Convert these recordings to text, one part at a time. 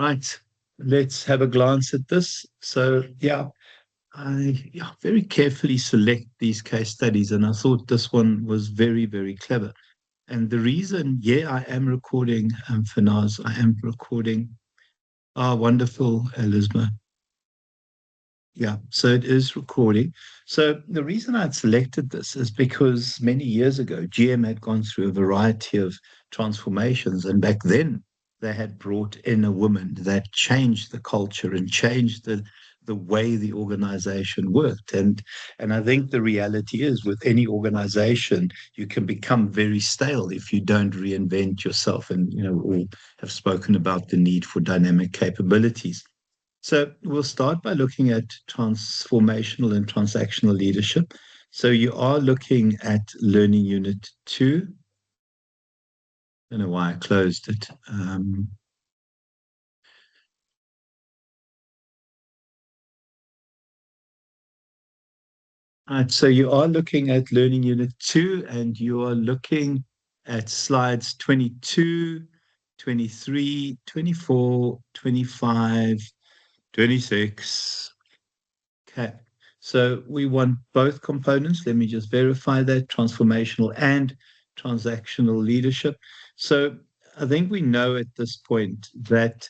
Right. Let's have a glance at this. So, very carefully select these case studies, and I thought this one was very, very clever. And the reason, I am recording, Fanaz, I am recording. Ah, wonderful, Elizma. Yeah, so it is recording. So the reason I'd selected this is because many years ago, GM had gone through a variety of transformations. And back then, they had brought in a woman that changed the culture and changed the way the organization worked. And I think the reality is with any organization, you can become very stale if you don't reinvent yourself. And, we have spoken about the need for dynamic capabilities. So we'll start by looking at transformational and transactional leadership. So you are looking at Learning Unit 2. I don't know why I closed it. Right, so you are looking at Learning Unit 2, and you are looking at slides 22, 23, 24, 25, 26. Okay. So we want both components. Let me just verify that transformational and transactional leadership. So I think we know at this point that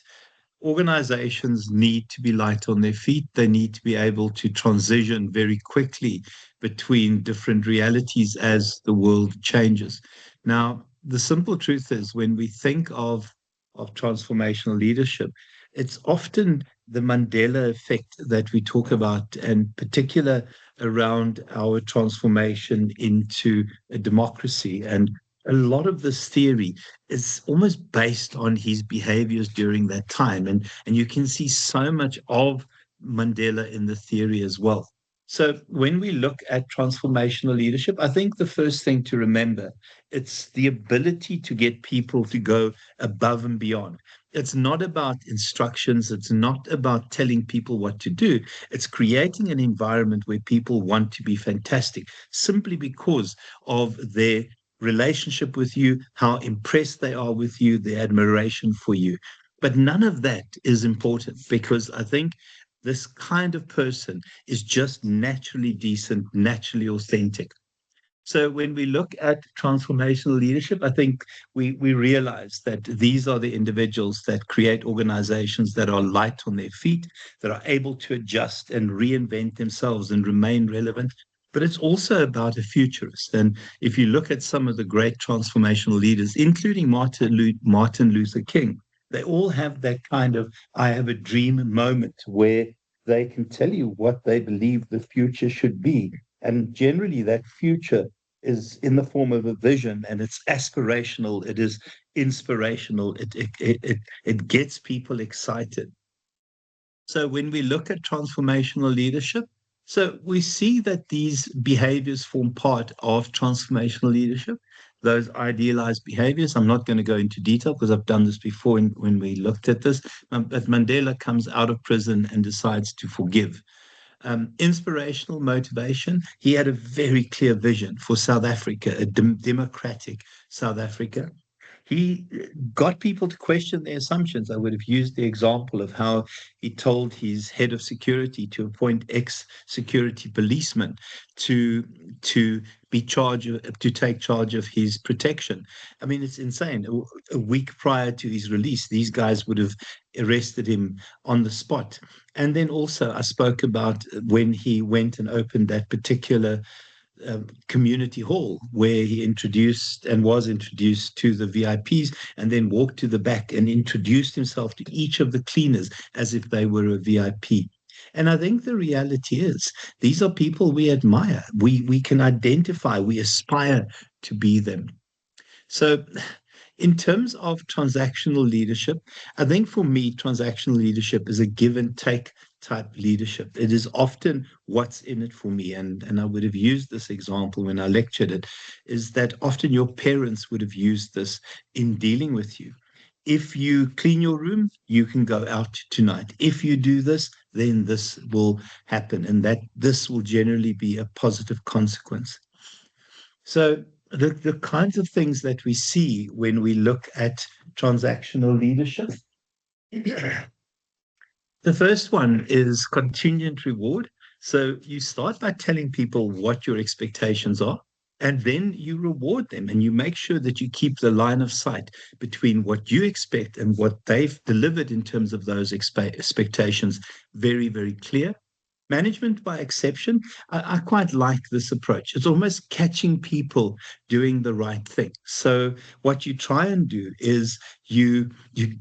organizations need to be light on their feet. They need to be able to transition very quickly between different realities as the world changes. Now, the simple truth is when we think of transformational leadership, it's often the Mandela effect that we talk about, and particular around our transformation into a democracy. And a lot of this theory is almost based on his behaviors during that time. And you can see so much of Mandela in the theory as well. So when we look at transformational leadership, I think the first thing to remember, it's the ability to get people to go above and beyond. It's not about instructions. It's not about telling people what to do. It's creating an environment where people want to be fantastic simply because of their relationship with you, how impressed they are with you, their admiration for you. But none of that is important because I think this kind of person is just naturally decent, naturally authentic. So when we look at transformational leadership, I think we realize that these are the individuals that create organizations that are light on their feet, that are able to adjust and reinvent themselves and remain relevant. But it's also about a futurist. And if you look at some of the great transformational leaders, including Martin Luther King, they all have that kind of I have a dream moment where they can tell you what they believe the future should be. And generally, that future is in the form of a vision, and it's aspirational, it is inspirational, it gets people excited. So when we look at transformational leadership, so we see that these behaviors form part of transformational leadership, those idealized behaviors. I'm not going to go into detail because I've done this before when we looked at this. But Mandela comes out of prison and decides to forgive. Inspirational motivation. He had a very clear vision for South Africa, a democratic South Africa. He got people to question their assumptions. I would have used the example of how he told his head of security to appoint ex-security policemen to to to take charge of his protection. I mean, it's insane. A week prior to his release, these guys would have arrested him on the spot. And then also, I spoke about when he went and opened that particular community hall where he introduced and was introduced to the VIPs, and then walked to the back and introduced himself to each of the cleaners as if they were a VIP. And I think the reality is these are people we admire. We can identify, we aspire to be them. So in terms of transactional leadership, I think for me, transactional leadership is a give and take type leadership. It is often what's in it for me. And I would have used this example when I lectured it, is that often your parents would have used this in dealing with you. If you clean your room, you can go out tonight. If you do this, then this will happen, and that this will generally be a positive consequence. So the kinds of things that we see when we look at transactional leadership, The first one is contingent reward. So you start by telling people what your expectations are, and then you reward them and you make sure that you keep the line of sight between what you expect and what they've delivered in terms of those expectations very, very clear. Management by exception, I quite like this approach. It's almost catching people doing the right thing. So what you try and do is you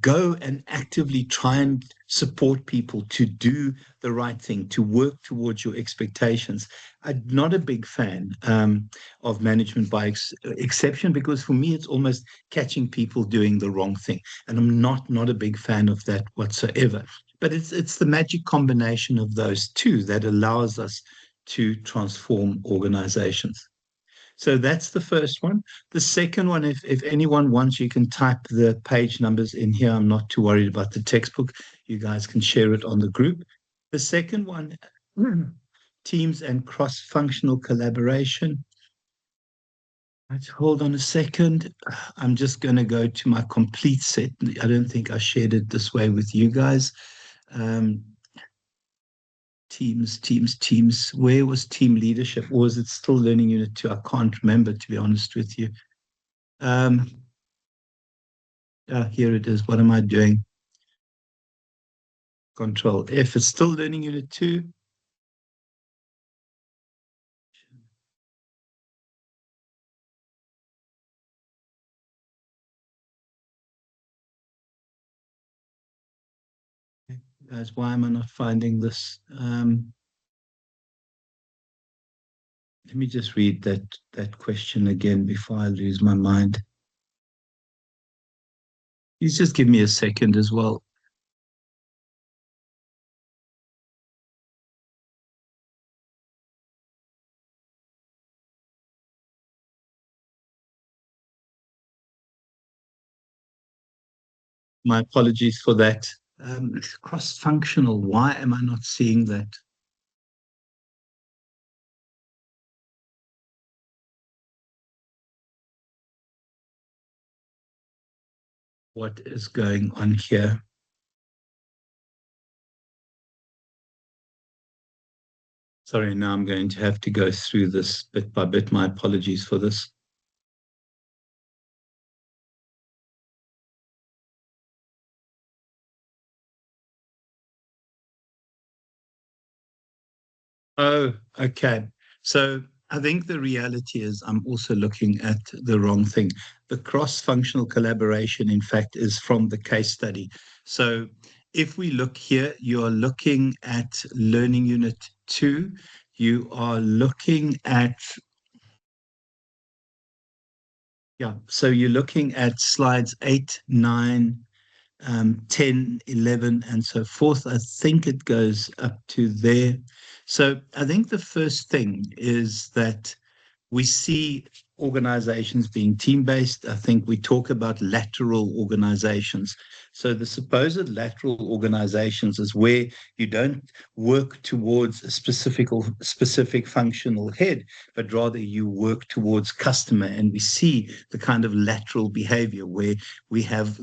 go and actively try and support people to do the right thing, to work towards your expectations. I'm not a big fan of management by exception, because for me it's almost catching people doing the wrong thing, and I'm not a big fan of that whatsoever. But it's the magic combination of those two that allows us to transform organizations. So that's the first one. The second one, if anyone wants, you can type the page numbers in here. I'm not too worried about the textbook. You guys can share it on the group. The second one, teams and cross-functional collaboration. Let's hold on a second. I'm just going to go to my complete set. I don't think I shared it this way with you guys. Um, teams. Where was team leadership? Or was it still learning unit 2? I can't remember, to be honest with you. Here it is. What am I doing? Control F. It's still learning unit 2. Guys, why am I not finding this? Let me just read that question again before I lose my mind. Please just give me a second as well. My apologies for that. Cross-functional. Why am I not seeing that? What is going on here? Sorry, now I'm going to have to go through this bit by bit. My apologies for this. Oh, okay. So I think the reality is I'm also looking at the wrong thing. The cross-functional collaboration, in fact, is from the case study. So if we look here, you are looking at Learning Unit 2. You are looking at, yeah, so you're looking at slides 8, 9, 10, 11, and so forth. I think it goes up to there. So I think the first thing is that we see organizations being team-based. I think we talk about lateral organizations. So the supposed lateral organizations is where you don't work towards a specific functional head, but rather you work towards customer. And we see the kind of lateral behavior where we have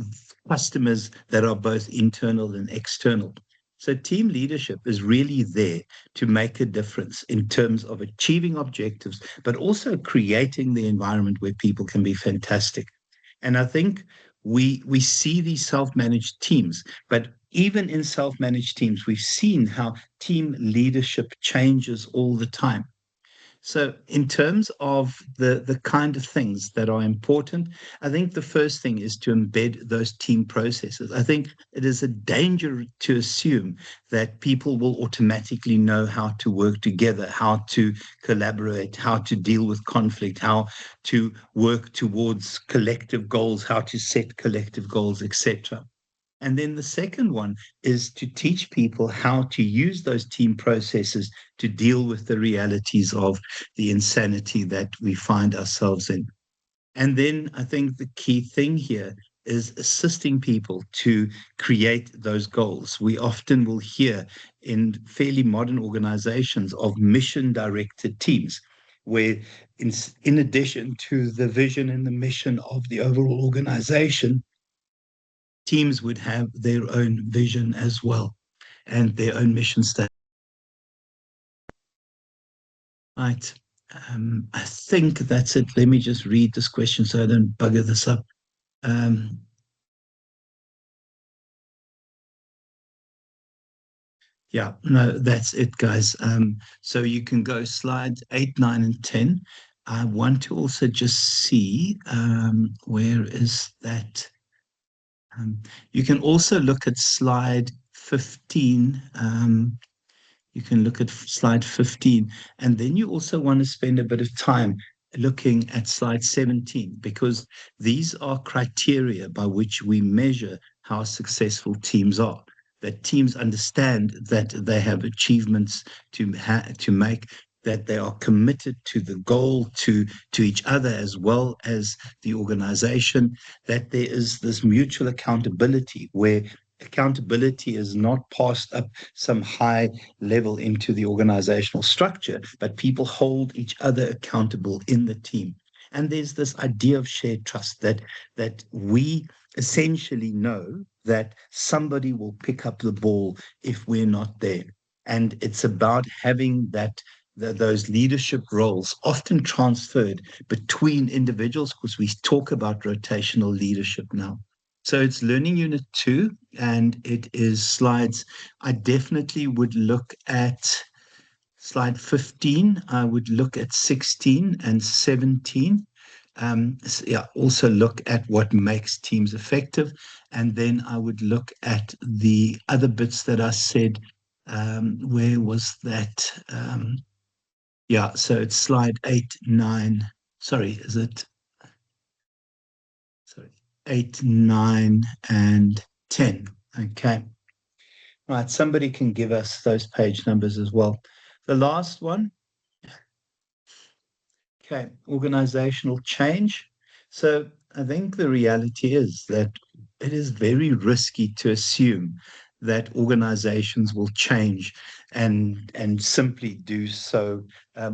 customers that are both internal and external. So team leadership is really there to make a difference in terms of achieving objectives, but also creating the environment where people can be fantastic. And I think we see these self-managed teams, but even in self-managed teams, we've seen how team leadership changes all the time. So, in terms of the kind of things that are important, I think the first thing is to embed those team processes. I think it is a danger to assume that people will automatically know how to work together, how to collaborate, how to deal with conflict, how to work towards collective goals, how to set collective goals, etc. And then the second one is to teach people how to use those team processes to deal with the realities of the insanity that we find ourselves in. And then I think the key thing here is assisting people to create those goals. We often will hear in fairly modern organizations of mission directed teams, where in addition to the vision and the mission of the overall organization, teams would have their own vision as well and their own mission statement. Right. I think that's it. Let me just read this question so I don't bugger this up. Um, yeah, no, that's it, guys. So you can go slides 8, 9, and 10. I want to also just see where is that? You can also look at slide 15. You can look at slide 15. And then you also want to spend a bit of time looking at slide 17, because these are criteria by which we measure how successful teams are. That teams understand that they have achievements to make, that they are committed to the goal, to each other as well as the organization, that there is this mutual accountability where accountability is not passed up some high level into the organizational structure, but people hold each other accountable in the team. And there's this idea of shared trust that we essentially know that somebody will pick up the ball if we're not there. And it's about having those leadership roles often transferred between individuals, because we talk about rotational leadership now. So it's Learning Unit 2, and it is slides. I definitely would look at slide 15. I would look at 16 and 17. Yeah, also look at what makes teams effective. And then I would look at the other bits that I said. Where was that? Yeah, so it's slide 8, 9. Sorry, is it? Sorry, 8, 9, and 10. Okay. Right, somebody can give us those page numbers as well. The last one, okay, organizational change. So I think the reality is that it is very risky to assume that organizations will change and simply do so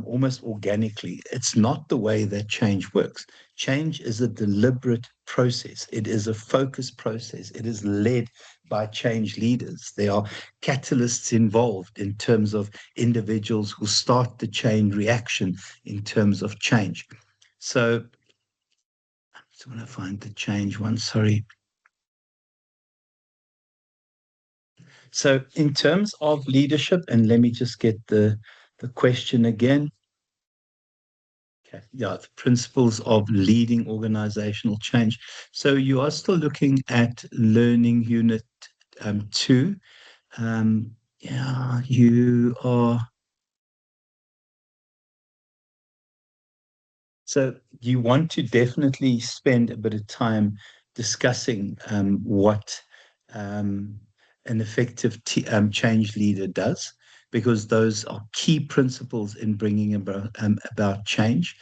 almost organically. It's not the way that change works. Change is a deliberate process. It is a focused process. It is led by change leaders. There are catalysts involved in terms of individuals who start the chain reaction in terms of change. So I just want to find the change one, sorry. So in terms of leadership, and let me just get the question again. Okay, yeah, the principles of leading organizational change. So you are still looking at Learning Unit 2. Yeah, you are. So you want to definitely spend a bit of time discussing what an effective change leader does, because those are key principles in bringing about change.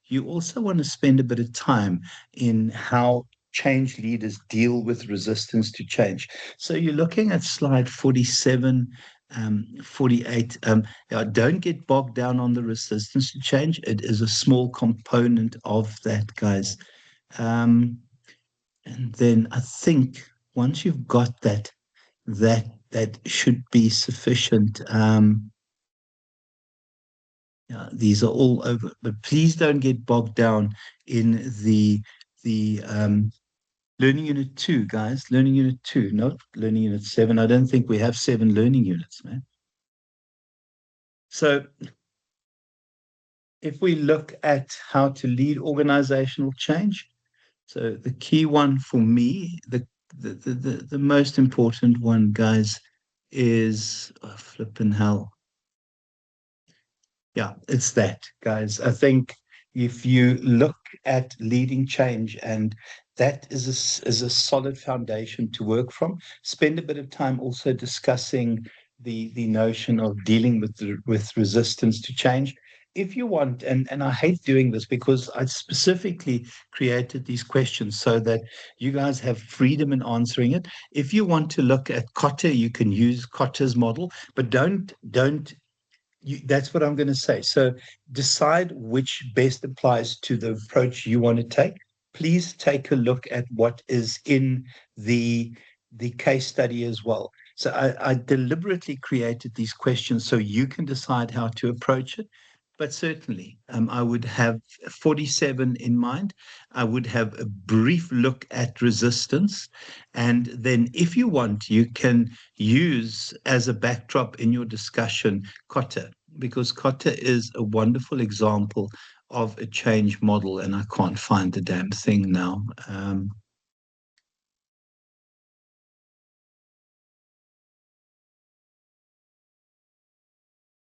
You also want to spend a bit of time in how change leaders deal with resistance to change. So you're looking at slide 47, 48. Yeah, don't get bogged down on the resistance to change. It is a small component of that, guys. And then I think once you've got that, that should be sufficient. Yeah, these are all over, but please don't get bogged down in the Learning Unit 2, guys. Learning Unit 2, not Learning Unit 7. I don't think we have 7 learning units, man. So if we look at how to lead organizational change, so the key one for me, the most important one, guys, is flipping hell. Yeah, it's that, guys. I think if you look at leading change, and that is a solid foundation to work from. Spend a bit of time also discussing the notion of dealing with resistance to change. If you want, and I hate doing this because I specifically created these questions so that you guys have freedom in answering it. If you want to look at Kotter, you can use Kotter's model, but don't that's what I'm going to say. So decide which best applies to the approach you want to take. please take a look at what is in the case study as well. So I deliberately created these questions so you can decide how to approach it. But certainly, I would have 47 in mind. I would have a brief look at resistance. And then, if you want, you can use as a backdrop in your discussion Kotter, because Kotter is a wonderful example of a change model. And I can't find the damn thing now.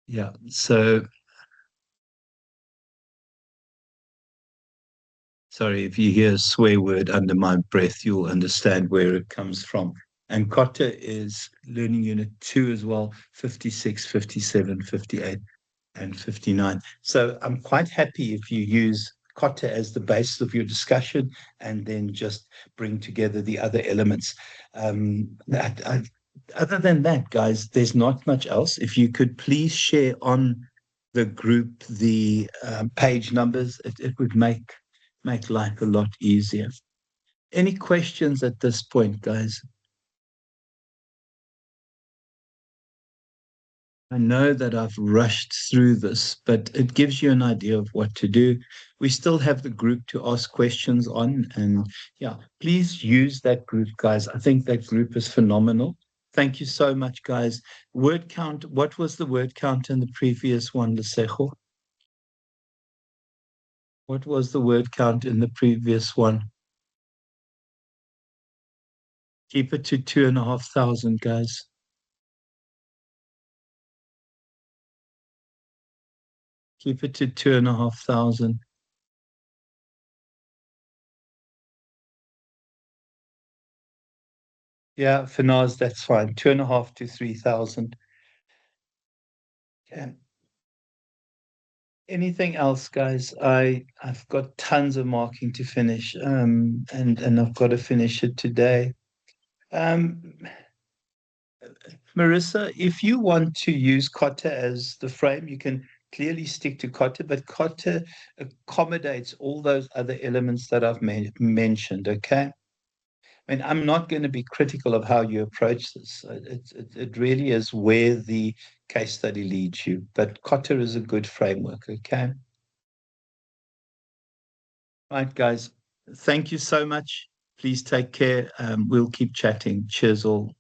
Yeah. So, sorry, if you hear a swear word under my breath, you'll understand where it comes from. And Kotter is Learning Unit 2 as well, 56, 57, 58, and 59. So I'm quite happy if you use Kotter as the basis of your discussion and then just bring together the other elements. Other than that, guys, there's not much else. If you could please share on the group the page numbers, it would make life a lot easier. Any questions at this point, guys? I know that I've rushed through this, but it gives you an idea of what to do. We still have the group to ask questions on. And yeah, please use that group, guys. I think that group is phenomenal. Thank you so much, guys. Word count, what was the word count in the previous one, Lesejo? What was the word count in the previous one? Keep it to 2,500, guys. Keep it to 2,500. Yeah, for Nas, that's fine. 2,500 to 3,000. Okay. Anything else, guys? I've got tons of marking to finish, and I've got to finish it today. Um, Marissa, if you want to use Kotta as the frame, you can clearly stick to Kotta, but Kotta accommodates all those other elements that I've mentioned. Okay. I mean, I'm not going to be critical of how you approach this. It really is where the case study leads you. But Kotter is a good framework. Okay. Right, guys. Thank you so much. Please take care. We'll keep chatting. Cheers, all.